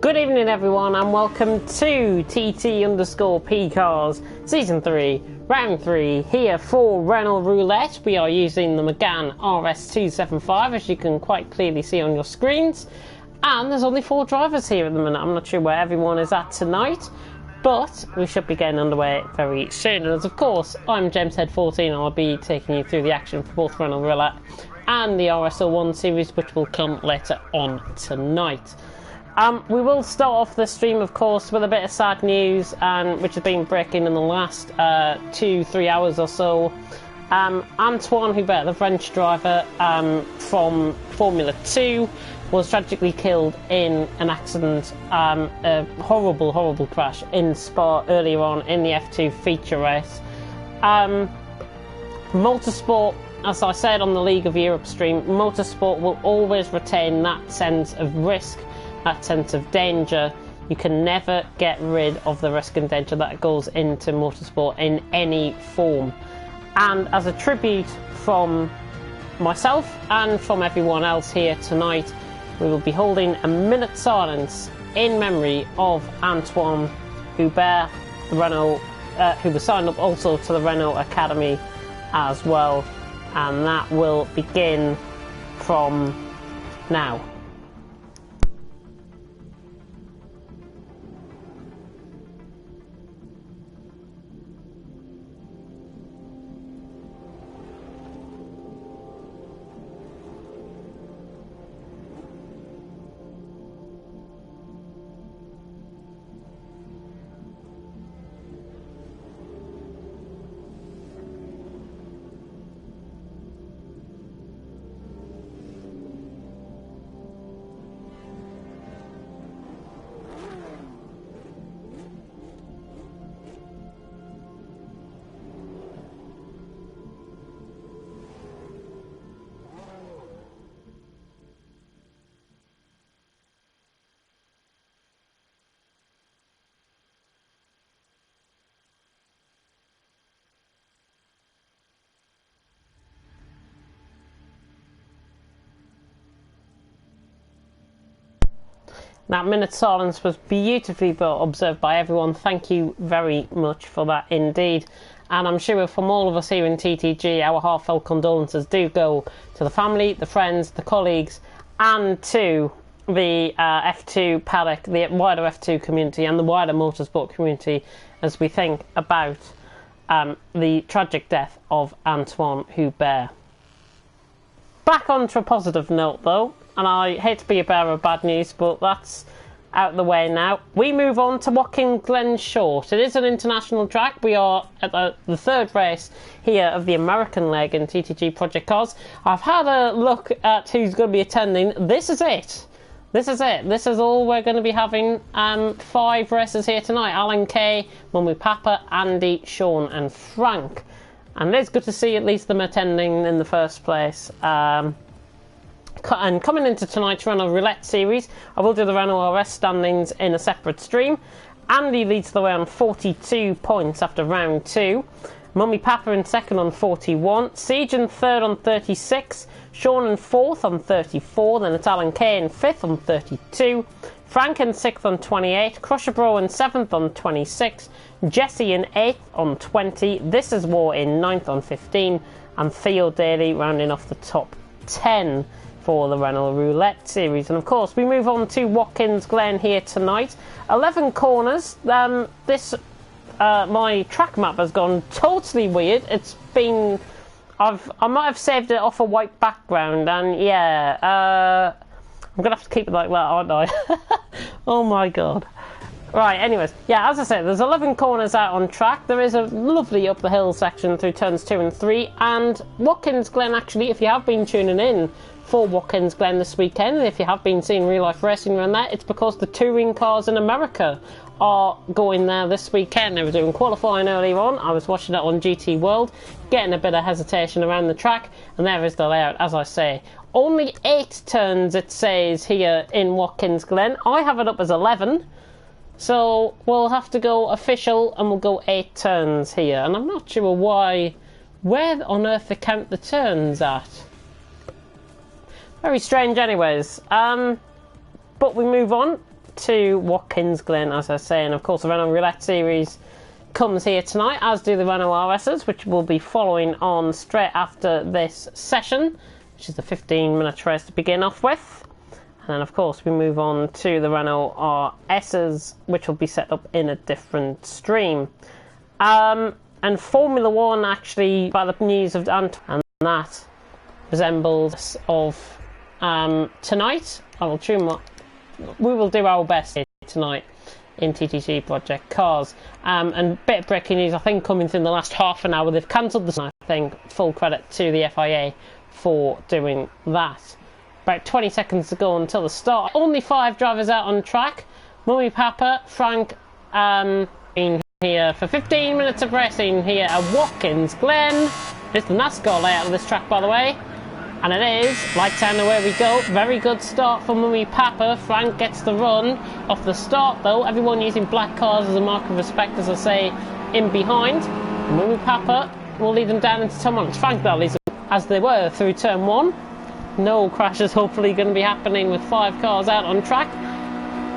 Good evening everyone and welcome to TT_P Cars Season 3, Round 3, here for Renault Roulette. We are using the Megane RS275 as you can quite clearly see on your screens. And there's only 4 drivers here at the minute. I'm not sure where everyone is at tonight, but we should be getting underway very soon. And of course, I'm JamesHead14 and I'll be taking you through the action for both Renault Roulette and the RS01 series, which will come later on tonight. We will start off this stream, of course, with a bit of sad news, which has been breaking in the last 2-3 hours or so. Antoine Hubert, the French driver from Formula 2, was tragically killed in an accident, a horrible, horrible crash in Spa earlier on in the F2 feature race. Motorsport, as I said on the League of Europe stream, motorsport will always retain that sense of risk, that sense of danger. You can never get rid of the risk and danger that goes into motorsport in any form. And as a tribute from myself and from everyone else here tonight, we will be holding a minute silence in memory of Antoine Hubert, the Renault, who was signed up also to the Renault Academy as well. And that will begin from now. That minute silence was beautifully observed by everyone. Thank you very much for that indeed. And I'm sure from all of us here in TTG, our heartfelt condolences do go to the family, the friends, the colleagues, and to the F2 paddock, the wider F2 community and the wider motorsport community as we think about the tragic death of Antoine Hubert. Back onto a positive note though, and I hate to be a bearer of bad news, but that's out the way now. We move on to Watkins Glen Short. It is an international track. We are at the third race here of the American leg in TTG Project Cars. I've had a look at who's going to be attending. This is it. This is it. This is all we're going to be having. 5 races here tonight. Alan Kay, Mummy Papa, Andy, Sean and Frank. And it's good to see at least them attending in the first place. And coming into tonight's Renault Roulette series, I will do the Renault RS standings in a separate stream. Andy leads the way on 42 points after round 2. Mummy Papa in second on 41. Siege in third on 36. Sean in fourth on 34. Then it's Alan Kay in fifth on 32. Frank in sixth on 28. Crusher Bro in seventh on 26. Jesse in 8th on 20. This Is War in 9th on 15. And Theo Daly rounding off the top 10 for the Renault Roulette series. And of course we move on to Watkins Glen here tonight. 11 corners. My track map has gone totally weird. It's been... I might have saved it off a white background, and yeah, I'm gonna have to keep it like that, aren't I? Oh my god. Right, anyways, yeah, as I said, there's 11 corners out on track. There is a lovely up the hill section through turns 2 and 3, and Watkins Glen, actually, if you have been tuning in for Watkins Glen this weekend, and if you have been seeing real life racing around there, it's because the touring cars in America are going there this weekend. They were doing qualifying earlier on. I was watching it on GT World, getting a bit of hesitation around the track, and there is the layout, as I say. Only 8 turns, it says here in Watkins Glen. I have it up as 11. So we'll have to go official and we'll go 8 turns here. And I'm not sure where on earth they count the turns at. Very strange anyways. But we move on to Watkins Glen, as I say. And of course, the Renault Roulette series comes here tonight, as do the Renault RSs, which will be following on straight after this session, which is the 15-minute race to begin off with. And then, of course, we move on to the Renault RSs, which will be set up in a different stream. And Formula 1, actually, by the news of Antwerp, and that resembles of tonight. We will do our best here tonight in TTG Project Cars. And bit of breaking news, I think, coming through in the last half an hour. They've cancelled this, I think. Full credit to the FIA for doing that. About 20 seconds to go until the start. Only 5 drivers out on track. Mummy Papa, Frank, been here for 15 minutes of racing here at Watkins Glen. This is the NASCAR layout of this track, by the way. And it is, lights down, away we go. Very good start for Mummy Papa. Frank gets the run off the start, though. Everyone using black cars as a mark of respect, as I say, in behind. Mummy Papa will lead them down into turn 1. It's Frank that leads them, as they were through turn 1. No crashes hopefully going to be happening with 5 cars out on track.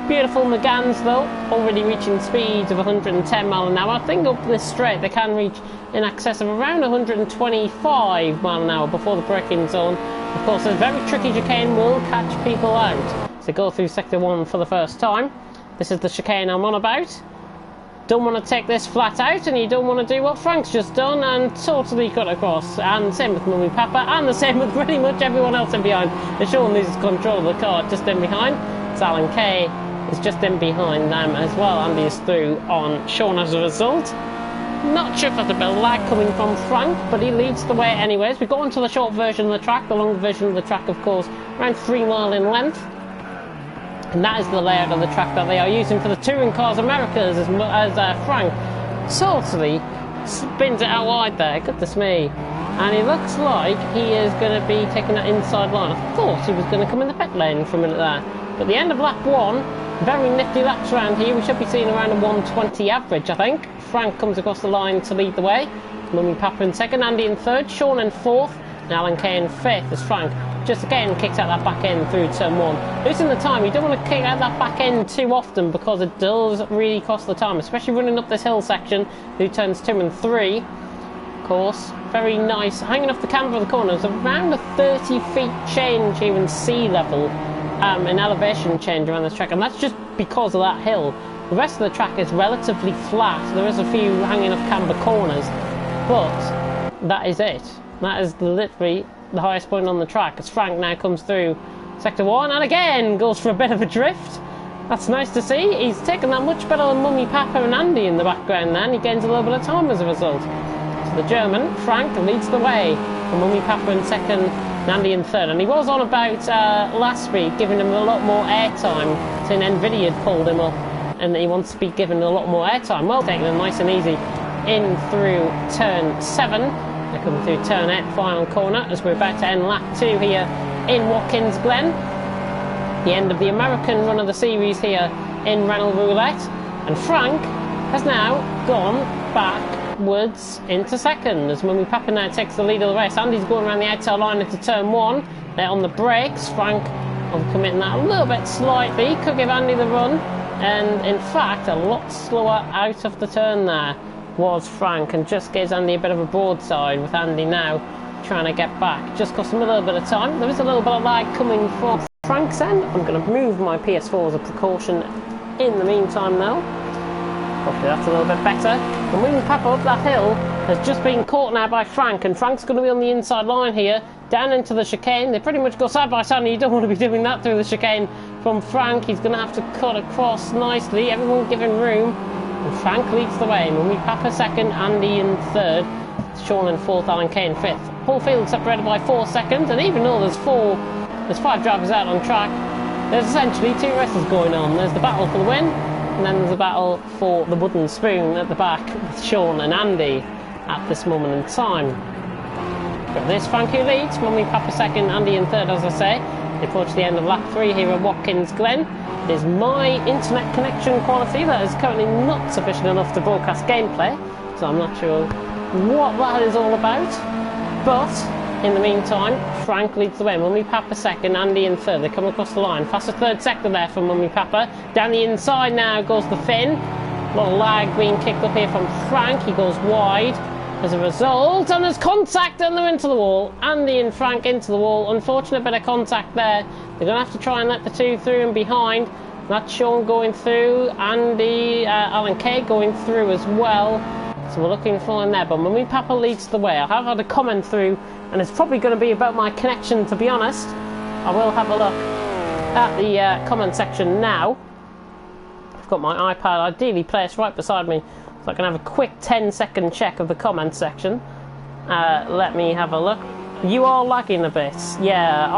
Beautiful Megans, though, already reaching speeds of 110 miles an hour. I think up this straight they can reach in excess of around 125 miles an hour before the braking zone. Of course, a very tricky chicane will catch people out. So go through sector 1 for the first time. This is the chicane I'm on about. Don't want to take this flat out, and you don't want to do what Frank's just done and totally cut across. And same with Mummy Papa, and the same with pretty much everyone else in behind. And Sean loses control of the car just in behind. It's Alan Kay is just in behind them as well. Andy is through on Sean as a result. Not sure if there's a bit of lag coming from Frank, but he leads the way anyways. We go on to the short version of the track. The long version of the track, of course, around 3 miles in length. And that is the layout of the track that they are using for the Touring Cars Americas, as Frank totally spins it out wide there. Goodness me. And it looks like he is going to be taking that inside line. I thought he was going to come in the pit lane for a minute there. But the end of lap 1, very nifty laps around here. We should be seeing around a 120 average, I think. Frank comes across the line to lead the way. Mummy Papa in second, Andy in third, Sean in fourth, and Alan Kay in fifth as Frank just again kicks out that back end through turn 1. Losing the time, you don't want to kick out that back end too often because it does really cost the time, especially running up this hill section through turns 2 and 3. Of course, very nice, hanging off the camber of the corners, around a 30 feet change here in sea level, an elevation change around this track, and that's just because of that hill. The rest of the track is relatively flat. There is a few hanging off camber corners, but that is it. That is literally the highest point on the track, as Frank now comes through sector 1 and again goes for a bit of a drift. That's nice to see. He's taken that much better than Mummy Papa and Andy in the background there, and he gains a little bit of time as a result. So the German, Frank, leads the way, and Mummy Papa in second, and Andy in third. And he was on about last week, giving him a lot more airtime, saying Nvidia had pulled him up and he wants to be given a lot more airtime. Well, taking it nice and easy in through turn 7. They're coming through turn 8, final corner, as we're about to end lap 2 here in Watkins Glen. The end of the American run of the series here in Renault Roulette. And Frank has now gone backwards into second, as Mummy Papa now takes the lead of the race. Andy's going around the outside line into turn 1. They're on the brakes. Frank committing that a little bit slightly. Could give Andy the run. And in fact, a lot slower out of the turn there was Frank, and just gives Andy a bit of a broadside, with Andy now trying to get back. Just cost him a little bit of time. There is a little bit of lag coming from Frank's end. I'm going to move my PS4 as a precaution in the meantime now. Hopefully that's a little bit better. And Mummy Papa up that hill has just been caught now by Frank, and Frank's going to be on the inside line here, down into the chicane. They pretty much go side by side, and you don't want to be doing that through the chicane from Frank. He's going to have to cut across nicely, everyone giving room. And Frank leads the way. Mummy Papa second, Andy in third, Sean in fourth, Alan Kay in fifth. Whole field separated by 4 seconds, and even though there's 5 drivers out on track, there's essentially 2 races going on. There's the battle for the win, and then there's a battle for the wooden spoon at the back with Sean and Andy at this moment in time. But there's Frank who leads, Mummy Papa second, Andy in third, as I say. They approach the end of lap 3 here at Watkins Glen. It is my internet connection quality that is currently not sufficient enough to broadcast gameplay, so I'm not sure what that is all about. But in the meantime, Frank leads the way. Mummy Papa second, Andy in third. They come across the line. Fastest third sector there from Mummy Papa. Down the inside now goes the Finn. A little lag being kicked up here from Frank. He goes wide as a result, and there's contact and they're into the wall. Andy and Frank into the wall. Unfortunate bit of contact there. They're going to have to try and let the two through and behind. That's Sean going through, Andy, Alan Kay going through as well. So we're looking for him there, but Mummy Papa leads the way. I have had a comment through, and it's probably going to be about my connection, to be honest. I will have a look at the comment section now. I've got my iPad ideally placed right beside me, so I can have a quick 10-second check of the comment section. Let me have a look. You are lagging a bit. Yeah,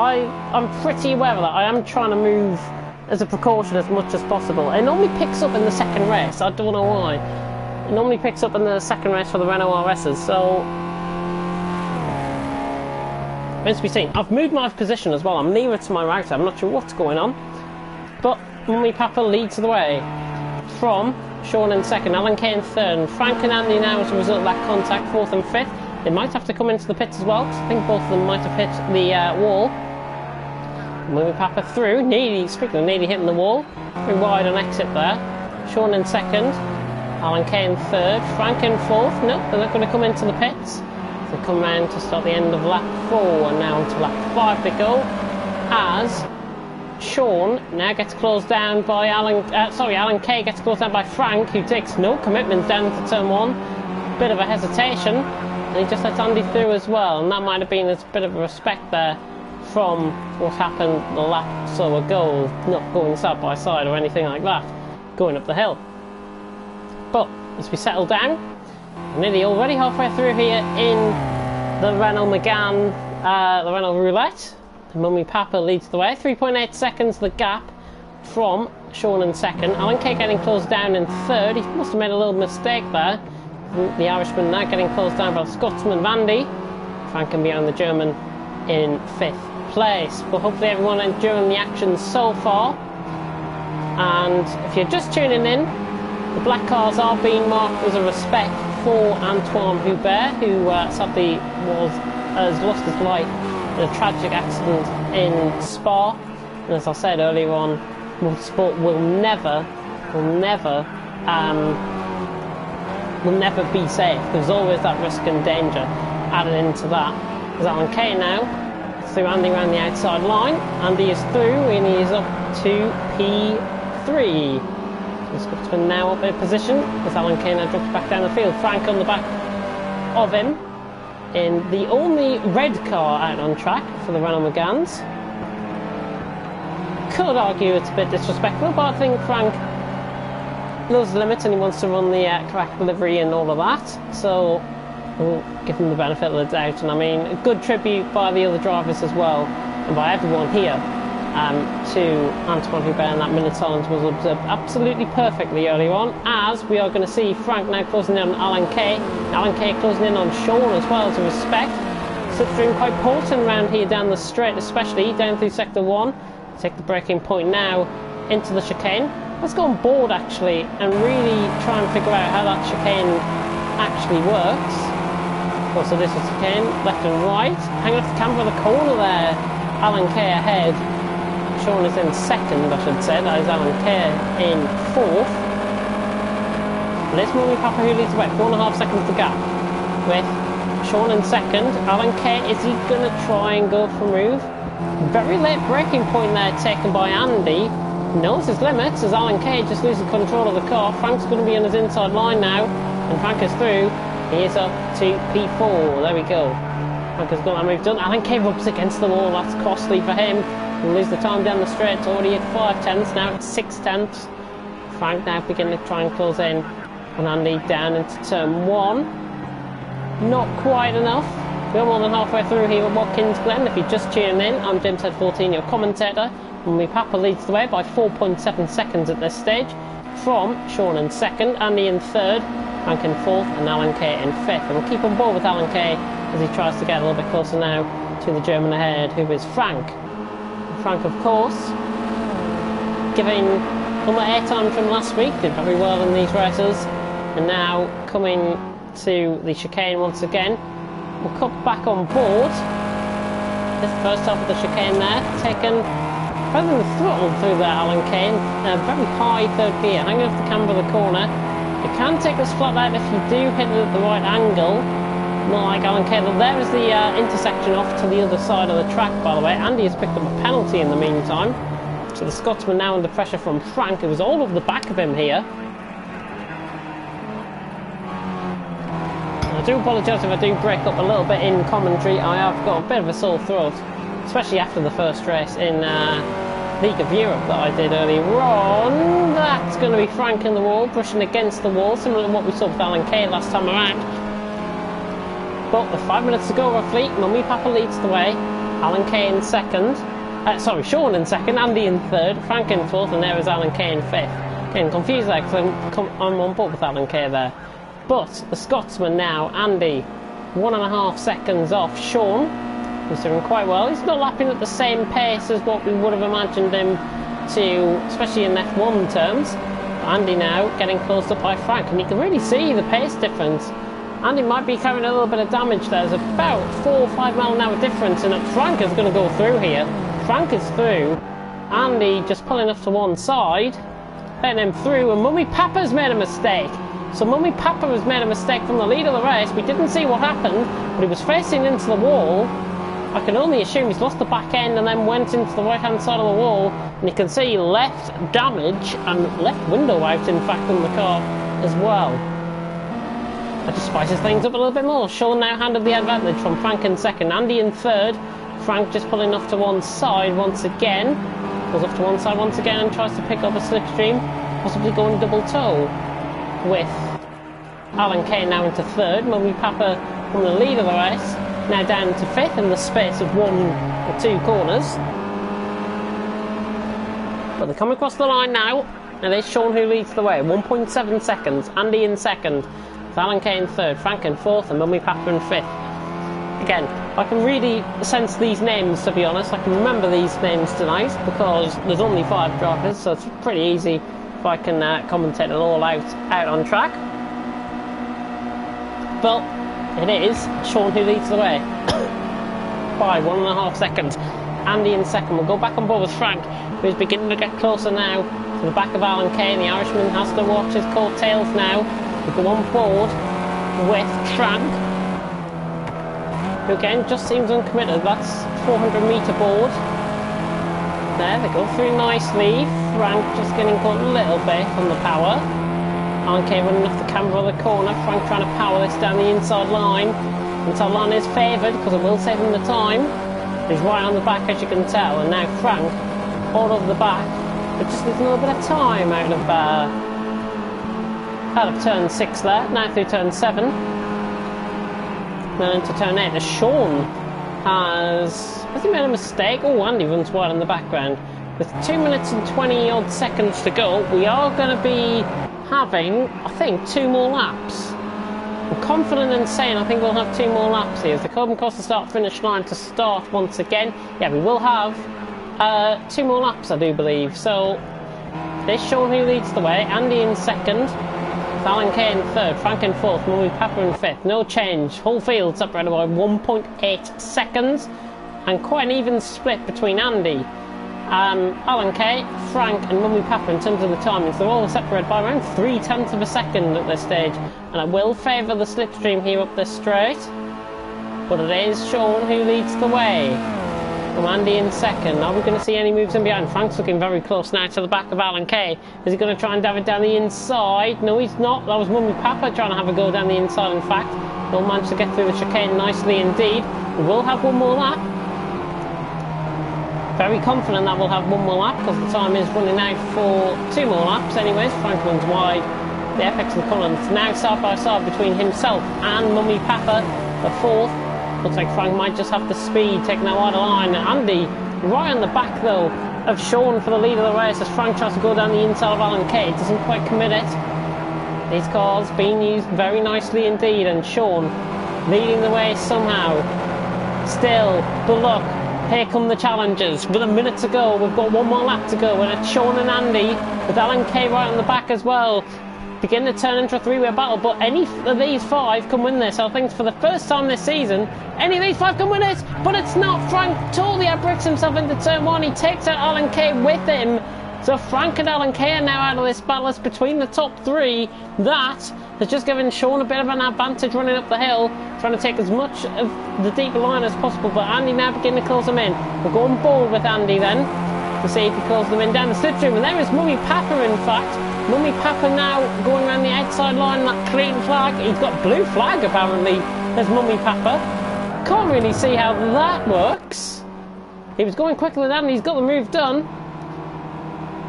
I'm pretty aware of that. I am trying to move as a precaution as much as possible. It normally picks up in the second race. I don't know why. It normally picks up in the second race for the Renault RSs, so remains to be seen. I've moved my position as well. I'm nearer to my router. I'm not sure what's going on, but Mummy Papa leads the way from Sean in second, Alan Kay in third, and Frank and Andy now as a result of that contact, fourth and fifth. They might have to come into the pits as well, because I think both of them might have hit the wall. Mummy Papa through, speaking of nearly hitting the wall, pretty wide on exit there. Sean in second, Alan Kay in third, Frank in fourth. No, they're not going to come into the pits. They come round to start the end of lap 4, and now onto lap 5 they go, as Sean now gets closed down by Alan Kay gets closed down by Frank, who takes no commitment down to turn 1. Bit of a hesitation, and he just lets Andy through as well, and that might have been a bit of a respect there from what happened the lap or so ago, not going side by side or anything like that, going up the hill. But as we settle down, we're nearly already halfway through here in the Renault Megane, the Renault Roulette. The Mummy Papa leads the way, 3.8 seconds the gap from Sean in second. Alan Kay getting closed down in third. He must have made a little mistake there. The Irishman now getting closed down by the Scotsman Vandy. Frank and behind the German in 5th place. But hopefully everyone enjoying the action so far. And if you're just tuning in, the black cars are being marked as a respect for Antoine Hubert, who sadly has lost his life in a tragic accident in Spa. And as I said earlier on, motorsport will never be safe. There's always that risk and danger added into that. There's Alan Kay now. It's through Andy around the outside line. Andy is through and he is up to P3. The Scotsman now up in position as Alan Kay now drops back down the field. Frank on the back of him in the only red car out on track for the Renault Meganes. Could argue it's a bit disrespectful, but I think Frank knows the limits and he wants to run the correct delivery and all of that, so we'll give him the benefit of the doubt. And I mean, a good tribute by the other drivers as well, and by everyone here, to Antoine Hubert, and that minute silence was observed absolutely perfectly earlier on, as we are going to see Frank now closing in on Alan Kay. Alan Kay closing in on Sean as well, as a respect. Slipstream quite potent around here down the straight, especially down through sector 1. Take the braking point now into the chicane. Let's go on board actually and really try and figure out how that chicane actually works. Also this is chicane, left and right. Hanging off the camber of the corner there. Alan Kay ahead. Sean is in second, I should say. That is Alan Kay in fourth. And it's Mummy Papa who leads the way, 4.5 seconds to gap. With Sean in second. Alan Kay, is he going to try and go for a move? Very late braking point there taken by Andy. Knows his limits as Alan Kay just loses control of the car. Frank's going to be on his inside line now. And Frank is through. He is up to P4. There we go. Frank has got that move done. Alan Kay rubs against the wall. That's costly for him. He'll lose the time down the straight. It's already at 5 tenths. Now it's 6 tenths. Frank now beginning to try and close in on Andy down into turn 1. Not quite enough. We're more than halfway through here at Watkins Glen. If you're just tuning in, I'm James Head 14, your commentator. Mummy Papa leads the way by 4.7 seconds at this stage. From Sean in second, Andy in third, Frank in fourth, and Alan Kay in fifth. And we'll keep on board with Alan Kay as he tries to get a little bit closer now to the German ahead, who is Frank. Frank, of course, giving number 8 time from last week, did very well in these races, and now coming to the chicane once again. We'll cut back on board this first half of the chicane there, taken rather than throttled through there, Alan Kane. Very high third gear, hanging off the camber of the corner. You can take this flat out if you do hit it at the right angle. Not like Alan Kane. There is the intersection off to the other side of the track, by the way. Andy has picked up a penalty in the meantime. So the Scotsman now under pressure from Frank, who was all over the back of him here. I do apologise if I do break up a little bit in commentary. I have got a bit of a sore throat, especially after the first race in League of Europe that I did earlier on. That's going to be Frank in the wall, brushing against the wall, similar to what we saw with Alan Kane last time around. But with 5 minutes to go roughly, Mummy Papa leads the way. Alan Kane second. Sean in second, Andy in third, Frank in fourth, and there is Alan Kay in fifth. Getting confused there because I'm on board with Alan Kay there. But the Scotsman now, Andy, 1.5 seconds off Sean, who's doing quite well. He's not lapping at the same pace as what we would have imagined him to, especially in F1 terms. Andy now getting closed up by Frank, and you can really see the pace difference. Andy might be carrying a little bit of damage there. There's about 4 or 5 mile an hour difference, and Frank is going to go through here. Frank is through. Andy just pulling off to one side, letting him through, and Mummy Papa's made a mistake. So Mummy Papa has made a mistake from the lead of the race. We didn't see what happened, but he was facing into the wall. I can only assume he's lost the back end and then went into the right hand side of the wall, and you can see left damage and left window out in fact on the car as well. That just spices things up a little bit more. Sean now handed the advantage from Frank in second, Andy in third. Frank just pulling off to one side once again. Pulls off to one side once again and tries to pick up a slipstream, possibly going double toe with Alan Kane now into third. Mummy Papa from the lead of the race, now down to fifth in the space of 1 or 2 corners. But they're coming across the line now, and it's Sean who leads the way. 1.7 seconds, Andy in second, with Alan Kane third, Frank in fourth, and Mummy Papa in fifth. Again, I can really sense these names, to be honest. I can remember these names tonight because there's only 5 drivers, so it's pretty easy if I can commentate it all out on track. But it is Sean who leads the way by 1.5 seconds. Andy in second. We'll go back on board with Frank, who's beginning to get closer now to the back of Alan Kane. The Irishman has to watch his coattails now. We go on board with Frank, who again just seems uncommitted. That's 400-metre board. There, they go through nicely. Frank just getting caught a little bit on the power. Alan Kane running off the camber of the corner. Frank trying to power this down the inside line. Inside line is favoured because it will save him the time. He's right on the back, as you can tell, and now Frank all over the back, but just needs a little bit of time out of turn 6 there. Now through turn 7. Then into turn 8, as Sean has he made a mistake? Oh, Andy runs wide in the background. With 2 minutes and 20 odd seconds to go, we are going to be having, I think, 2 more laps. I'm confident in saying I think we'll have 2 more laps here. As they come across the start-finish line to start once again, yeah, we will have 2 more laps, I do believe. So this Sean who leads the way, Andy in second, Alan Kane third, Frank in fourth, Mummy Papa in fifth. No change. Whole field separated by 1.8 seconds, and quite an even split between Andy, Alan Kay, Frank and Mummy Papa in terms of the timings. They're all separated by around 0.3 of a second at this stage, and I will favour the slipstream here up this straight, but it is Sean who leads the way. From Andy in second. Are we going to see any moves in behind? Frank's looking very close now to the back of Alan Kay. Is he going to try and dive it down the inside? No, he's not. That was Mummy Papa trying to have a go down the inside, in fact. He'll manage to get through the chicane nicely indeed. We will have 1 more lap. Very confident that we'll have 1 more lap because the time is running out for 2 more laps anyways. Frank runs wide. The Apex and Collins now side by side between himself and Mummy Papa, the fourth. Looks like Frank might just have the speed, taking that wider line. Andy right on the back though of Sean for the lead of the race as Frank tries to go down the inside of Alan Kay. Doesn't quite commit it. These cars being used very nicely indeed, and Sean leading the way somehow. Still, but look, here come the challengers. With a minute to go, we've got 1 more lap to go, and it's Sean and Andy with Alan Kay right on the back as well. begin to turn into a three-way battle, but any of these 5 can win this. I think for the first time this season, any of these 5 can win it, but it's not. Frank totally outbricks himself into turn 1. He takes out Alan Kay with him. So Frank and Alan Kay are now out of this battle. It's between the top 3. That has just given Sean a bit of an advantage running up the hill, trying to take as much of the deeper line as possible, but Andy now beginning to close them in. We're going bold with Andy then, to see if he closes them in down the slipstream, and there is Mummy Papa in fact. Mummy Papa now going around the outside line, that clean flag. He's got blue flag apparently, there's Mummy Papa. Can't really see how that works. He was going quicker than Andy, he's got the move done.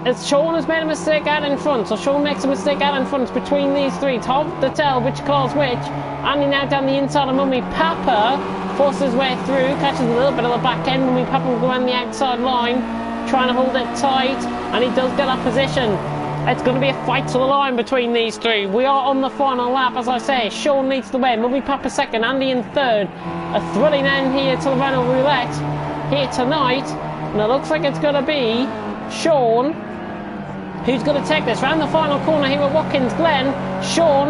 As Sean has made a mistake out in front, so Sean makes a mistake out in front. It's between these 3. It's hard to tell which calls which. Andy now down the inside of Mummy Papa, forces his way through, catches a little bit of the back end. Mummy Papa will go around the outside line, trying to hold it tight, and he does get that position. It's going to be a fight to the line between these 3. We are on the final lap, as I say. Sean leads the way, Mummy Papa second, Andy in third. A thrilling end here to the Renault Roulette here tonight, and it looks like it's going to be Sean who's going to take this round the final corner here at Watkins Glen. Sean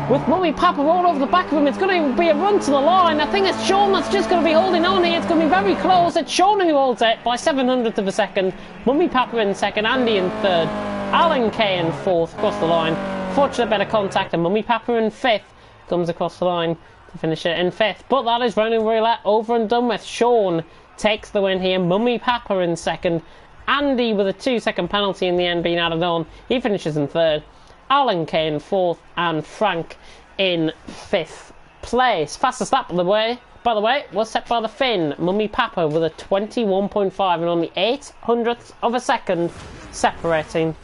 with Mummy Papa all over the back of him. It's going to be a run to the line. I think it's Sean that's just going to be holding on here. It's going to be very close. It's Sean who holds it by 700th of a second. Mummy Papa in second, Andy in third, Alan Kay in fourth across the line. Fortunate bit of contact, and Mummy Papa in fifth comes across the line to finish it in fifth. But that is Renault Roulette over and done with. Sean takes the win here. Mummy Papa in second. Andy with a 2-second penalty in the end being added on. He finishes in third. Alan Kay in fourth, and Frank in fifth place. Fastest lap of the way, by the way, was set by the Finn, Mummy Papa, with a 21.5 and only 800th of a second separating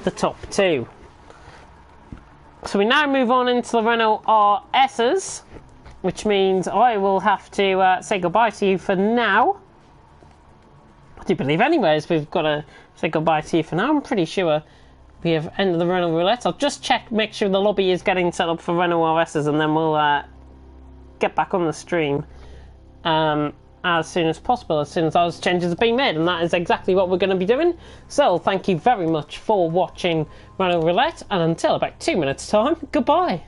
the top 2. So we now move on into the Renault RS's, which means I will have to say goodbye to you for now. I do believe anyways we've got to say goodbye to you for now. I'm pretty sure we have ended the Renault Roulette. I'll just check, make sure the lobby is getting set up for Renault RS's, and then we'll get back on the stream as soon as possible, as soon as those changes have been made, and that is exactly what we're going to be doing. So thank you very much for watching Renault Roulette, and until about 2 minutes time, goodbye.